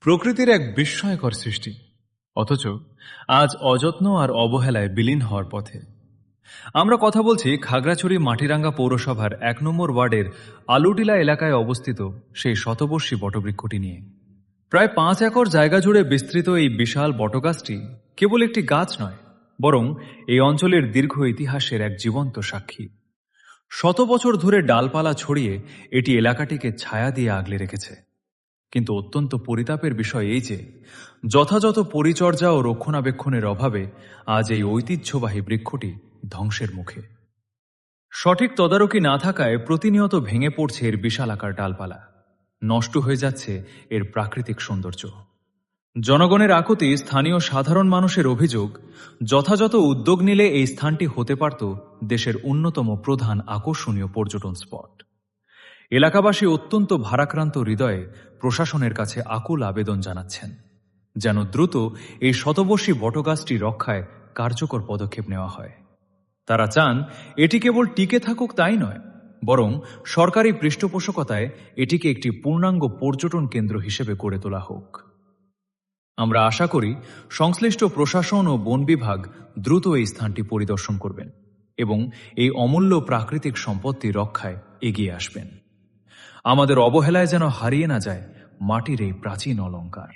প্রকৃতির এক বিস্ময়কর সৃষ্টি, অথচ আজ অযত্ন আর অবহেলায় বিলীন হওয়ার পথে। আমরা কথা বলছি খাগড়াছড়ি মাটিরাঙ্গা পৌরসভার ১ নম্বর ওয়ার্ডের আলুটিলা এলাকায় অবস্থিত সেই শতবর্ষী বটবৃক্ষটি নিয়ে। প্রায় ৫ একর জায়গা জুড়ে বিস্তৃত এই বিশাল বটগাছটি কেবল একটি গাছ নয়, বরং এই অঞ্চলের দীর্ঘ ইতিহাসের এক জীবন্ত সাক্ষী। শত বছর ধরে ডালপালা ছড়িয়ে এটি এলাকাটিকে ছায়া দিয়ে আগলে রেখেছে। কিন্তু অত্যন্ত পরিতাপের বিষয় এই যে যথাযথ পরিচর্যা ও রক্ষণাবেক্ষণের অভাবে আজ এই ঐতিহ্যবাহী বৃক্ষটি ধ্বংসের মুখে। সঠিক তদারকি না থাকায় প্রতিনিয়ত ভেঙে পড়ছে এর বিশালাকার ডালপালা, নষ্ট হয়ে যাচ্ছে এর প্রাকৃতিক সৌন্দর্য। জনগণের আকুতি, স্থানীয় সাধারণ মানুষের অভিযোগ, যথাযথ উদ্যোগ নিলে এই স্থানটি হতে পারত দেশের অন্যতম প্রধান আকর্ষণীয় পর্যটন স্পট। এলাকাবাসী অত্যন্ত ভারাক্রান্ত হৃদয়ে প্রশাসনের কাছে আকুল আবেদন জানাচ্ছেন যেন দ্রুত এই শতবর্ষী বটগাছটি রক্ষায় কার্যকর পদক্ষেপ নেওয়া হয়। তারা চান এটি কেবল টিকে থাকুক তাই নয়, বরং সরকারি পৃষ্ঠপোষকতায় এটিকে একটি পূর্ণাঙ্গ পর্যটন কেন্দ্র হিসেবে গড়ে তোলা হোক। আমরা আশা করি সংশ্লিষ্ট প্রশাসন ও বন বিভাগ দ্রুত এই স্থানটি পরিদর্শন করবেন এবং এই অমূল্য প্রাকৃতিক সম্পত্তি রক্ষায় এগিয়ে আসবেন। আমাদের অবহেলায় যেন হারিয়ে না যায় মাটির এই প্রাচীন অলংকার।